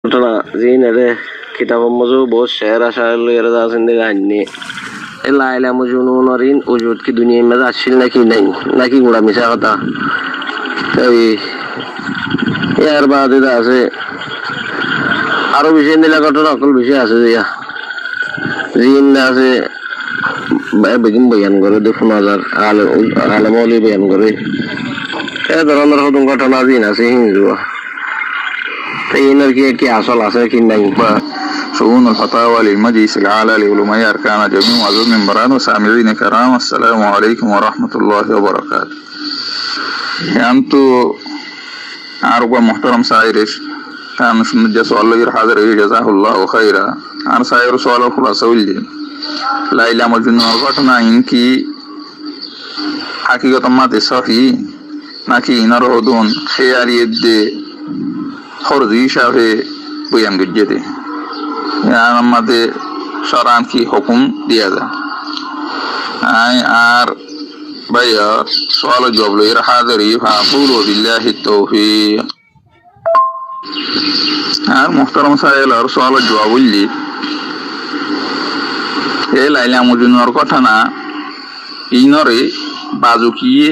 ঘটনা জিনেরে কিতাব মজু বহুত শের আশার লইরে যাচ্ছেন দিকে আননি এ লাইলা মজুনুনরিন উজুদ কি দুনিয়া মে আসছিল নাকি নাই নাকি গোড়া মিশা কথা এই এর বাদে আছে আরো বিষয় নিলা ঘটনা সকল বিষয় আছে দিয়া জিন আছে বেগম বয়ান করে দেখুন হাজার আলমলি বয়ান করে এ ধরনের হতুন ঘটনা জিন আছে হিন্দুয়া কি আসল আছে কি নাই شؤون الفتاوى للمجلس الأعلى لعلماء أركان جميع معزز منبران وسامعين كرام السلام عليكم ورحمة الله وبركاته. أنتو أرجو محترم سائرش كان نجس الله يرحضر جزاه الله خيرا أنا سائر سؤال خلاص ولي لا إله مجنون الغتنا إنكي حقيقة ما تصفي ناكي نرهدون خيار يد خرزي شافي بيان جدي يعني আমাদের শরআন কি হুকুম দিয়া যায় আর ভাইয়া সওয়াল জবাব লইর হাজিরি ফাকুলু বিল্লাহি তাওফীক আর মুহতারাম সাহেল আর সওয়াল জবাব বললি এ লাইলা মজনুর কথা না ইনরে বাজুকিয়ে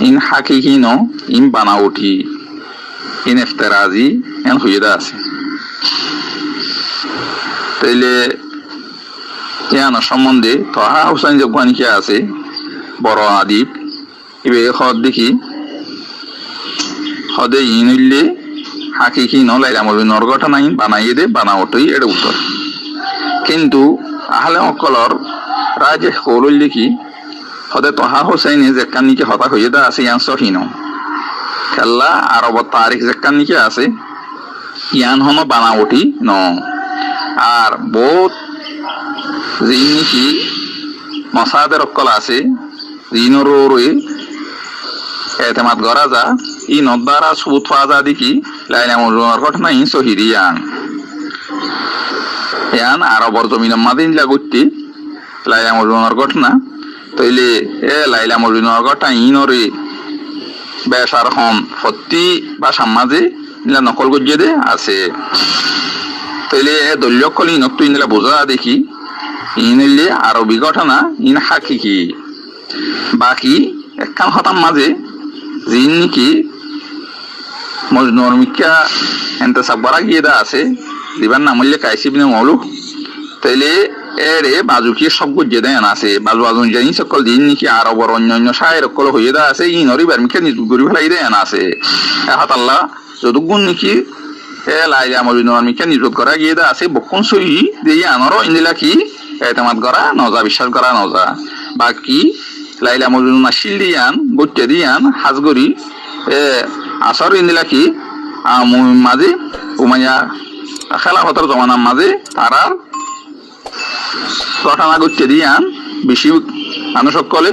ইন হাকিকিনো ইন বানাউটি ইন ইফতিরাজি এন হুইদা আছে তাইলে ইয়ানো সম্বন্ধে তহা হুসাইন জগবানি কে আছে বড় আদিব ইবে খদ দেখি খদে ইনইলে হাকিকি ন লাইলা মজনুর ঘটনা ইন বানাইয়ে দে বানাওটই এর উত্তর কিন্তু আহলে অকলর রাজে কৌলল দেখি খদে তহা হুসাইনে জেকানিকে হতা হইয়ে দা আছে ইয়ান সহিন খেলা আরব তারিখ জেকানিকে আছে ইয়ান হন বানাওটি ন আর বহুত জিনিসি মশাদের অকল আছে জিনরে এতেমাদ করা যা ই নদ্দারা সুত পাওয়া যা দেখি লাইলা মজনুর ঘটনা ই সহিরিয়ান ইয়ান আরবর জমিন মাদিন লাগুতি লাইলা মজনুর ঘটনা তইলে এ লাইলা মজনুর ঘটনা ইনরে বেশার হম সত্যি বা সামাজে নিলা নকল গজ্জে দে আছে তাইলে দলীয়কল ইনক তুই নিলা বোঝা দেখি ইনলে আরবি ঘটনা ইন হাকিকি বাকি একখান হতাম মাঝে জিন নাকি মজনুর মিকা এন্তেসাব করা গিয়ে দা আছে দিবার নাম হইলে কাইসিবিনে মৌলুক তাইলে এরে বাজুকি সব গজ্জে দেন আছে বাজু বাজুন জানি সকল জিন নাকি আরবর অন্য শায়ের অকল হইয়ে দা আছে ইনরি বারমিকা নিজ গরি ফেলাই দেন আছে হাত আল্লাহ যদুগুণ নাকি এ লাইলা মজনুর মিকা নিযুত করা গিয়ে দা আছে বকুন সহি দিয়ে আনারও ইন্দিলা কি এতেমাদ করা নজা বিশ্বাস করা নজা বাকি লাইলা মজনুর নাশিল দিয়ান গত্যে দিয়ান হাজগরি এ আসর ইন্দিলা কি মাঝে উমাইয়া খেলাফতের জমানার মাঝে তারার ঘটনা গত্যে দিয়ান বেশি মানুষ সকলে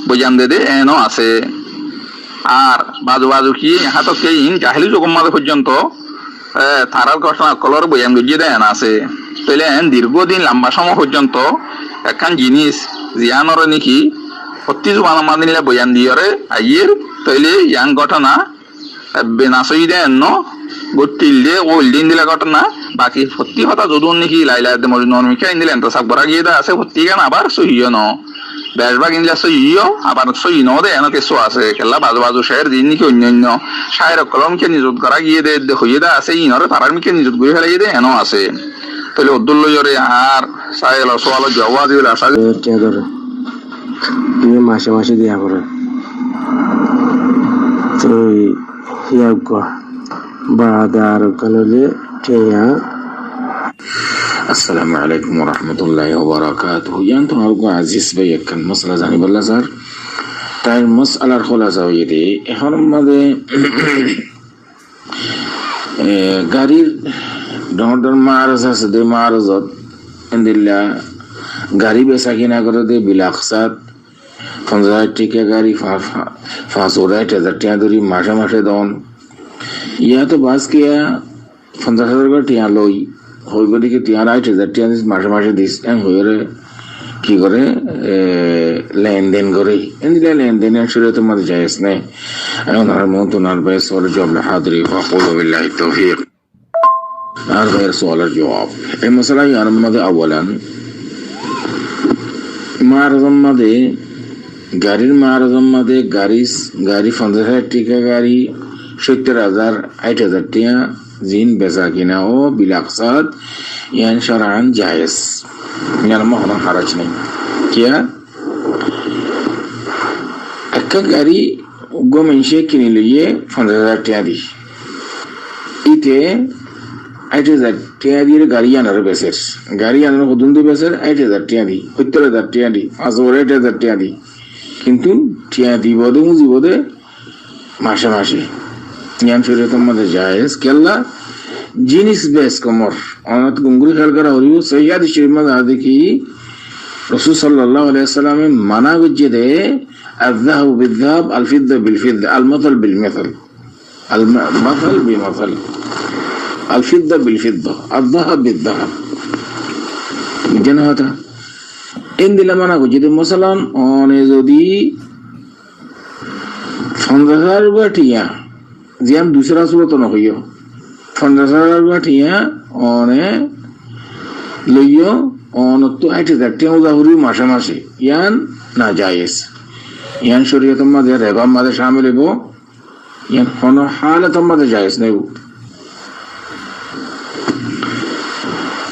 বইয়ান দে এনো আছে আর বাজু বাজু কি হাতকে ইন জাহিলি যুগম মাঝে পর্যন্ত তারার ঘটনা কলর বয়ান গজিয়ে দেন আছে তাইলে দীর্ঘদিন লম্বা সময় পর্যন্ত একখান জিনিস জিয়ানর নাকি সত্যি জোবান মাদিনিলা বয়ান দিয়রে আইয়ের তাইলে ইয়ান ঘটনা বেনাসই দেন ন গতিলে ওল দিন দিলা ঘটনা বাকি সত্যি কথা যদুন নাকি লাইলা মজনুর মিকা ইন দিলে এন্তাসাব করা গিয়ে দা আছে সত্যি গান আবার সহিও ন বেশভাগ ইন্দিলা সহিও আবার সহি ন দে এন কিছু আছে কেলা বাজু বাজু শায়ের দিন নাকি অন্যান্য শায়ের কলমকে নিযুত করা গিয়ে দে হইয়ে দা আছে ইনরে তারার মিকে নিযুত করে ফেলাই দে এন আছে তাহলে উদ্দুল্ল জরে আর সাইল সোয়াল জওয়া দিল আসা ধরে তুমি মাসে মাসে দিয়া করে তো ইয়াগ বাদার কালে টিয়া আসসালামু আলাইকুম ওয়া রাহমাতুল্লাহি ওয়া বারাকাতুহু ইয়ান তো আরগো আজিজ ভাই একখান মাসলা জানি বললা স্যার তাই মাসআলার খোলাসা হইয়ে দে এখন মাঝে গাড়ির ডর মারাজ আছে দে মারাজত ইনদিল্লা গাড়ি বেচা কিনা করে দে বিলাকসাত 50,000 টাকা গাড়ি 5,000 টাকা ধরি মাসে মাসে দন ইয়া তো বাস কিয়া 50,000 করে টিয়া লই হইব দিকে টিয়া 8,000 টাকা মাসে মাসে দিস এন হইরে কি করে লেনদেন করে এনদিলা লেনদেনের শরীয়তে মধ্যে জায়েজ নেই এখন আর মন তো নার বাইস ওর জব হাদরি ফাকুলু বিল্লাহি তাওফীক আর ভাইয়ের সওয়ালের জবাব এই মশলা ইয়ার মধ্যে আওয়ালান মারজম মাদে গাড়ির মারজম মাদে গাড়ি 50,000 টাকা গাড়ি 70,000 80,000 টাকা জিন বেচা কিনা ও বিলাকসাত ইয়ান শরআন জায়েজ ইয়ার মহরম হারাজ নেই কিয়া একটা গাড়ি গো মানুষে কিনে লিয়ে 50,000 টাকা দি ইতে 80,000 টাকা দিয়ে গাড়ি আনার বেসের গাড়ি আনার কদুন দিয়ে বেসের 80,000 টাকা দি 70,000 টাকা দি 80,000 টাকা দি কিন্তু টাকা দিব দে মুজিব দে মাসে মাসে ইয়ান শরীয়তের মধ্যে জায়েজ কেল্লা জিনিস বেশ কমর অনাথ গুঙ্গুরি খেয়াল করা হরিও সহিয়াদ শরীফ মধ্যে দেখি রাসূল সাল্লাল্লাহু আলাইহি ওয়াসাল্লামে মানা করছে দে الذهب بالذهب الفضة بالفضة المثل بالمثل المثل بمثل الفضة بالفضة الذهب بالذهب বুঝছেন হতা এন দিলে মানা করছে যে মশালান অনে যদি 50,000 বাটিয়া জিয়ান দুসরা সুরত ন হইও 50,000 বাটিয়া অনে লইও অনতো 80,000 টাকা উদাহরণ মাসে মাসে ইয়ান না জায়েজ ইয়ান শরীয়তের মধ্যে রেবা মধ্যে শামিল হইব ইয়ান কোন হালাতের মধ্যে জায়েজ নেই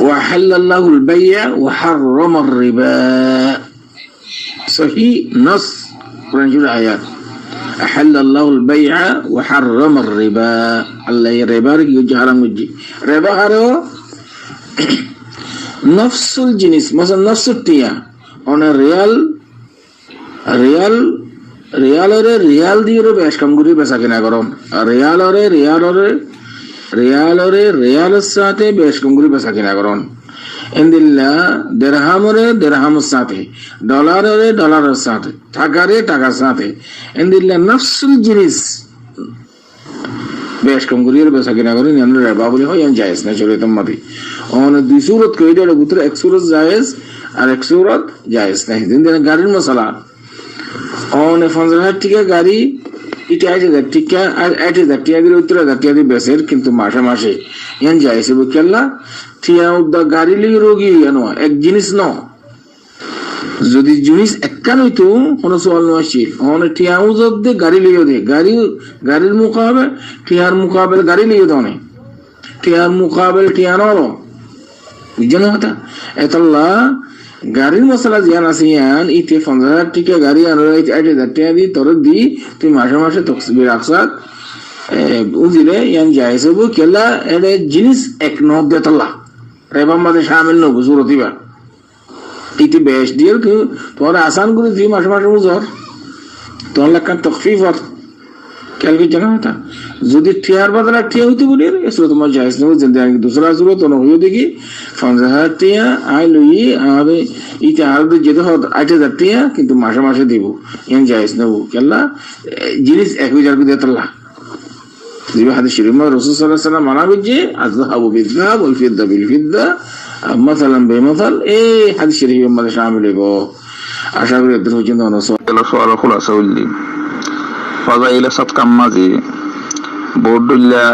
وحل الله البيع وحرم الربا صحيح نص قرآن الآيات أحل الله البيع وحرم الربا الله الربا يجي حرام يجي ربا هذا نفس الجنس مثلا نفس التيا أنا রিয়াল দিয়ে বেশ কম করে বেচা কিনা করম রিয়ালের সাথে বেশ কম করে বেচা কিনা করম ইনদিল্লা দিরহামের সাথে ডলারের সাথে টাকার সাথে ইনদিল্লা নফসুল জিনিস বেশ কম করে বেচা কিনা করেন রেবা বলে হয় জায়েজ না শরীয়তের মধ্যে অন দুই সুরত কইলে ভিতরে এক সুরত জায়েজ আর এক সুরত জায়েজ নাই দিন গাড়ির মশলা অনে 50,000 টাকা গাড়ি এটা 80,000 টাকা আর 80,000 টাকা দিয়ে 70,000 টাকা দিয়ে বেচের কিন্তু মাসে মাসে ইয়ান জায়েজ হবে কেল্লা টিয়া উদ্দা গাড়ি লিয়ে রোগী এনো এক জিনিস ন যদি জিনিস একখান হইতো কোনো সওয়াল ন আসছিল অনে টিয়া উদ্দ দে গাড়ি লিয়ে দে গাড়ির মুকাবে টিয়ার মুকাবেল গাড়ি লিয়ে দনে টিয়ার মুকাবেল টিয়া নরো বুঝছেন কথা এতলা গাড়ির মশলা জিয়ান আছে ইয়ান ইতে 50,000 টাকা গাড়ি আনো 80,000 টাকা দি তোর দি তুই মাসে মাসে তকসিবি রাখসাত উজিলে ইয়ান জায়েজ হবো কেলা এডে জিনিস এক ন দেতলা রেবা মাঝে শামিল ন বুঝুরতিবা ইতে বেশ দিল কি তোর আসান করে তুই মাসে মাসে বুঝর তোর লাখান তখফিফ আর ক্যালকে জানা হতা যদি টিয়ার বদলা টিয়া হইতে বলি এসো তোমার জায়েজ নেব জিন্দেগি दूसरा সুরত ন হইও দেখি 50,000 টাকা আই লই আবে ইতে আর যেতে হয় 80,000 টাকা কিন্তু মাসে মাসে দিব ইয়ান জায়েজ নেব কেলা জিনিস 1,000 করে দেতলা দিবে হাদিস শরীফ মধ্যে রাসূল সাল্লাল্লাহু আলাইহি ওয়াসাল্লাম মানা করছে আযহাবু বিযহাব ওয়াল ফিদ্দা বিল ফিদ্দা মাসালান বিমাসাল এই হাদিস শরীফের মধ্যে শামিল হইব আশা করি এদের পর্যন্ত এলো সওয়াল খুলাসা হইলি ফাজাইল সাদকাম মাঝে বোর্ডুল্লা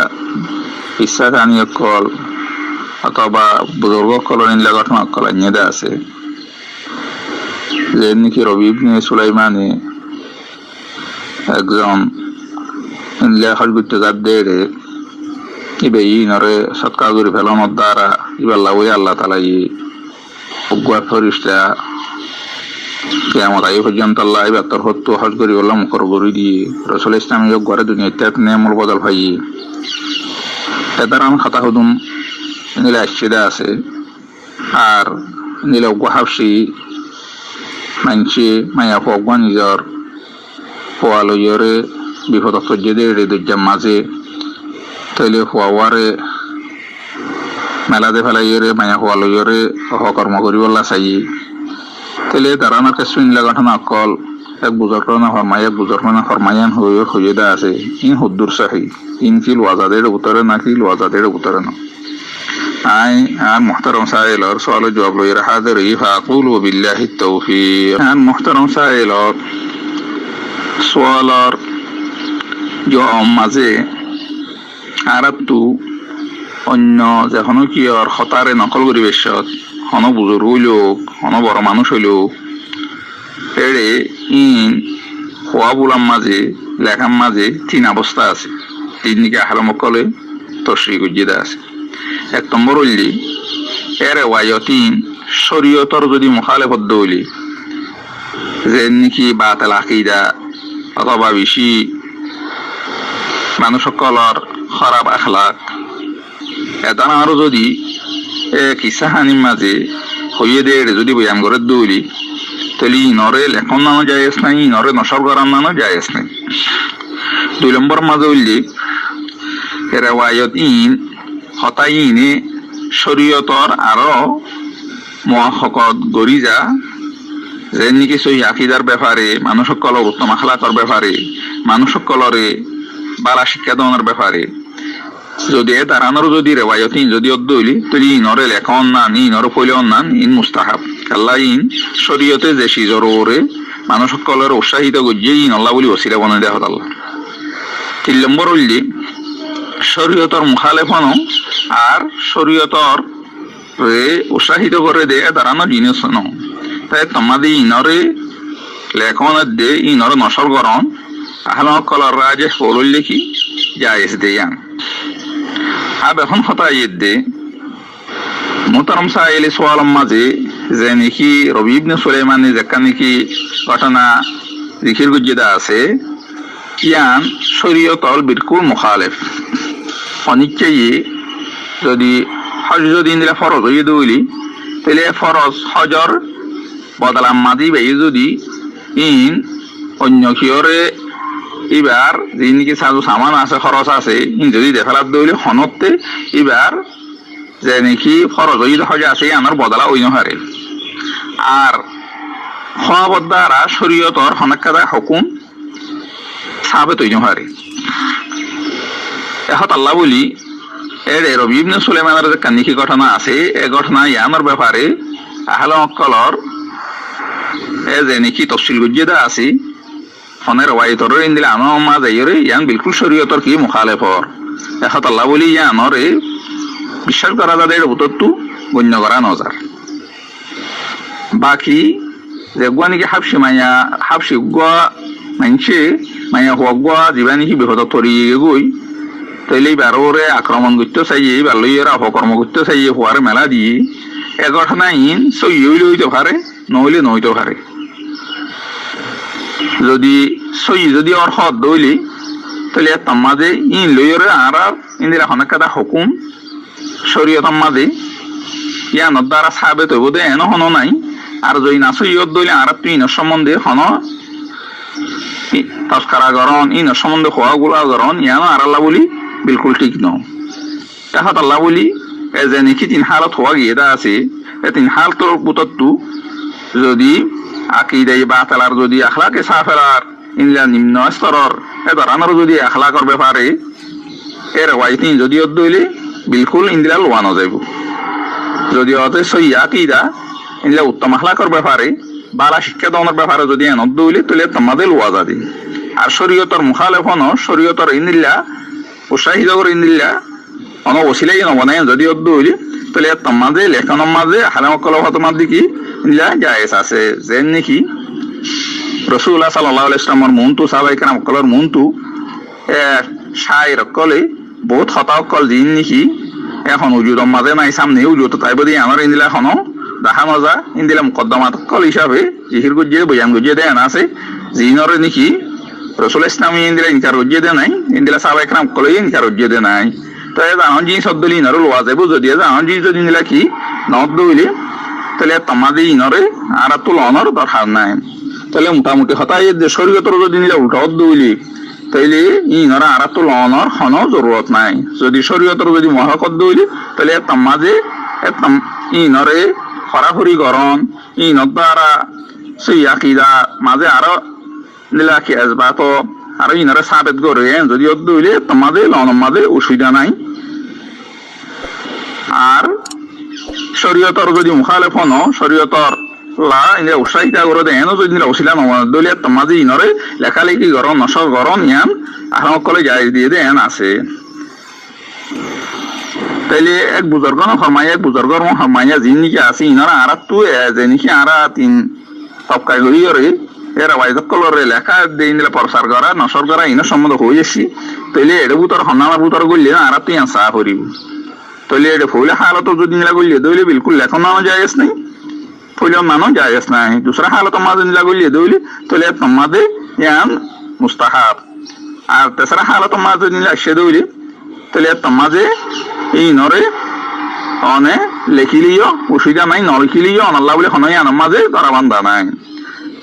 ইচ্ছা কানিয় কল অথবা বুজুর্গ কলনিল্লা ঘটনা কল নিয়ে আছে যে নাকি রবি ইবনে সুলাইমানে একজন লেখার করতে যার দেড়ে ইবে ইনরে সৎকার করে ফেলানোর দ্বারা ইবার লাউই আল্লাহ তালা ই উগ্র ফরিস্তা কেমন এই পর্যন্ত আল্লাহ এবার তোর হত্যু হজ করি বললাম মুখর গড়ি দিয়ে রসুল ইসলামী ঘরে দুনিয়াতে নেমর বদল ভাই এদার আমি খাতা হদুম নিলে আসছিদা আছে আর নিলে উগ্র হাফসি মানছি মায়া ফগবা নিজর পোয়ালইরে বিপদ সজ্জেদের দুর্যাম মাঝে তৈলে হওয়ারে মেলাতে ফেলাইরে মায়া হওয়ালইরে অহকর্ম করিবল্লা চাই তৈলে তারা আমার কাছে ঘটনা অকল এক বুজরনা ফরমায়ান হয়ে আছে ইন হুদ্দুর সাহি ইন কি ওয়াজাদের উত্তরে না কি ওয়াজাদের উত্তরে না আই আর মুহতারাম সাইলর সওয়াল জবাব লইরা হাজির ফাকুলু বিল্লাহি তাওফীক আর মুহতারাম সাইলর সওয়ালর জবাব মাঝে আরাতু অন্য যেখনো কিয়র হতারে নকল পরিবেশত হন বুজুর্গ হইলেও হন বড় মানুষ হইলেও এড়ে ইন খোয়া বুলাম মাঝে লেখার মাঝে তিন অবস্থা আছে তিন দিকে আহলমকলে তশ্রী গুজিদা আছে 1 নম্বর হইলি এর ওয়ায়তিন শরীয়তর যদি মুখালেফত হইলি যে নাকি বাতিল আকীদা অথবা বেশি মানুষ সকলের খারাপ আখলাক এটা আরো যদি কিসাহানির মাঝে হইয়ে দেড় যদি বয়ান করে দৌলি তাহলে ইনরে লেখন নানো জায়েজ নাই ইনরে নসর করার নানো জায়েজ নাই 2 নম্বর মাঝে হইলি রেওয়ায়ত ইন হতাই ইনে শরীয়তর আরো মহাশকত গড়ি যা যে নাকি সহি আকিদার ব্যাপারে মানুষ সকলের উত্তম আখলাকর ব্যাপারে মানুষ সকলরে বালা শিক্ষা দেওয়ার ব্যাপারে যদি দাঁড়ানোর যদি রেওয়ায়ত ইন যদি অদ্দইলি তাহলে ইনরে লেখন নান ইনরে ফইলেও নান ইন মুস্তাহাব আল্লাহ ইন শরীয়তে যে সিজরে মানুষ সকলের উৎসাহিত গজিয়ে ইন আল্লাহ বলি ওসিলা বনে দেওয়া আল্লাহ 3 নম্বর হইলি শরীয়তর মুখালেফনও আর শরীয়তর উৎসাহিত করে দে দাঁড়ানো জিনিস ন তাই তোমাদের ইনরে লেখনের দে ইনরে নসর করন আহল কলর রাজে হল লিখি জায়েজ দেয়ান আব এখন কথা ইয়ে দে মোহতারাম সাহেলি সোয়ালম মাঝে যে নাকি রবি ইবনে সুলাইমানি যেকা নাকি ঘটনা জিকির গুজিদা আছে ইয়ান শরীয়তল বিলকুল মুখালেফ অনিচ্ছাই যদি হজ যদি ইন্দিলা ফরজ হয়ে দইলি তাহলে ফরজ হজর বদলাম মাদি বেয়ে যদি ইন অন্য কিয়রে এবার যে নাকি সাজু সামান আছে খরচ আছে ইন যদি দেখালার দইলে হনতে এবার যে নাকি ফরজ হয়ে হজ আছে আনার বদলা ওই নহারে আর হওয়াবদ্দারা শরীয়তর হনাক্কাদা হুকুম সাবেত ওই নহারে এখন আল্লাহ বলি এর রবি ইবনে সুলাইমানের যে কানিকি ঘটনা আছে এই ঘটনা ইয়ানোর ব্যাপারে আহলে মক্কলর এ যে নাকি তফসিল গুজিদা আছে ফনের ওয়াইতর ইন্দিলা আমার মা যাইরে ইয়ান বিলকুল শরীয়তর কি মুখালেফর এখন আল্লাহ বলি ইয়ানরে বিশ্বাস করা যাদের উত্তরটু গণ্য করা নজার বাকি যে গুয়া নাকি হাফসি গুয়া মানছে মাইয়া হওয়া গুয়া যিবা নাকি বিপদ তরিয়ে গই তাইলে বারোরে আক্রমণ করতে চাইয়ে বা লইয়েরা অপকর্ম করতে চাইয়ে হওয়ার মেলা দিয়ে এ ঘটনা ইন সই হইতে পারে নহলে নহইতে পারে যদি সই যদি ওর হদ দইলি তাহলে মাঝে ইন লইয়েরে আর ইন্দিরা হনাকাদা হুকুম শরীয়ত মাঝে ইয়ানোর দ্বারা সাবেত হইব দে এন হন নাই আর যদি না সইয়ত দইলে আর তুই ইনের সম্বন্ধে হন তস্কারা গরণ ইনের সম্বন্ধে হওয়া গুলা গরণ ইয়ানো আর আল্লাহ বলি বিলকুল ঠিক ন এখন আল্লাহ বলি এ যে নাকি 3 হালত হওয়া গিয়ে আছে এই 3 হালতর পুতরটু যদি আকিদাই বাতিলার যদি আখলাকে সাফেলার ইনলা নিম্ন স্তরর এ ধরনের যদি আখলাকর ব্যাপারে এর ওয়াইতিন যদি অদ্দইলে বিলকুল ইন্দিলা লোয়ানো যাইব যদি অতে সই আকিদা ইনলা উত্তম আখলাকর ব্যাপারে বালা শিক্ষা দেওয়ার ব্যাপারে যদি অদ্দইলে তাহলে তোমাদের লোয়া যাবে আর শরীয়তর মুখালেফন শরীয়তর ইন্দিল্লা উৎসাহিত করে ইন্দিল্লা অন ওসিলাই নবনায় যদি অদ্দু হইলি তাহলে তোমাদের লেখনের মাঝে হালামকল হতমার দিকে ইন্দিল্লা জায়েজ আছে যে নাকি রসুল্লাহ সাল্লাল্লাহু আলাইহি ওয়াসাল্লামের মুনতু সাহাবায়ে কেরাম কলর মুনতু শায়ের কলে বহুত হতাকল দিন নাকি এখন উজুদর মাঝে নাই সামনে উজুত তাইব দিয়ে আমার ইন্দিলা এখনো দেখা মজা ইন্দিলা মুকদ্দমাত কল হিসাবে জিহির গুজিয়ে বয়ান গুজিয়ে দেয় না আছে জিনরে নাকি রসুল ইসলামী ইন্দিরা ইনকার উজ্জিয়ে দে নাই ইন্দিরা সাহাবায়ে কেরাম কলে ইনকার উজ্জিয়ে দে নাই তো জাহান জিনিস অদ্দলি ইনরে লোয়া যাইব যদি জাহান জিনিস যদি ইন্দিলা কি নদ্দ হইলে তাহলে তোমাদের ইনরে আর তুল অনর দরকার নাই তাহলে মোটামুটি হতাই যে শরীয়তর যদি নিলে উল্টা অদ্দ হইলি তাইলে ইনরে আর তুল অনর হন জরুরত নাই যদি শরীয়তর যদি মহাকদ্দ হইলি তাহলে তোমাদের ইনরে খরাখরি গরম ইনর দ্বারা সেই আকিদা মাঝে আরো নিলাকি আসবা তো আর ইনারে সাবেত করে যদি অদ্দ হইলে তোমাদের লনের মাঝে অসুবিধা নাই আর শরীয়তর যদি মুখালেফন শরীয়তর লা ইনে উৎসাহিত করে দেন যদি অসিলা নদলিয়া তোমাদের ইনরে লেখালেখি গরম নসর গরম ইয়ান আহমকলে জায়েজ দিয়ে দেন আছে তাইলে এক বুজুর্গর ফরমাইয়া জিন নিকে আছে ইনারা আর তুই যে নিকি আর তিন তপকাই হইরে এরা বাইদক কলরে লেখা দেই নিলে প্রচার করা নসর করা ইনা সম্বন্ধ হয়ে আসি তাইলে এটা বুতর হন্নামা বুতর গল্লে আর তুই আনসা করিব তাইলে এটা ফুলে হালত যদি নিলা গল্লে দইলে বিলকুল লেখন নানো জায়েজ নাই ফুলে নানো জায়েজ নাই দুসরা হালত মাঝে নিলা গল্লে দইলে তাইলে তোমাদের ইয়ান মুস্তাহাব আর তেসরা হালত মাঝে নিলা সে দইলে তাহলে তোমাজে এই নরে অনে লেখিলিও অসুবিধা নাই নলিখিলিও অনাল্লাহ বলে হনই আনার মাঝে তারা বান্ধা নাই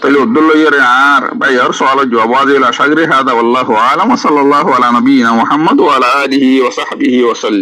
তাহলে উদ্দুল লইরে আর ভাইয়ার সওয়ালের জবাব আজিল আশা করি হাদা আল্লাহু আলাম সাল্লাল্লাহু আলা নবিয়িনা মুহাম্মদ ওয়া আলা আলিহি ওয়া সাহবিহি ওয়া সাল্লাম।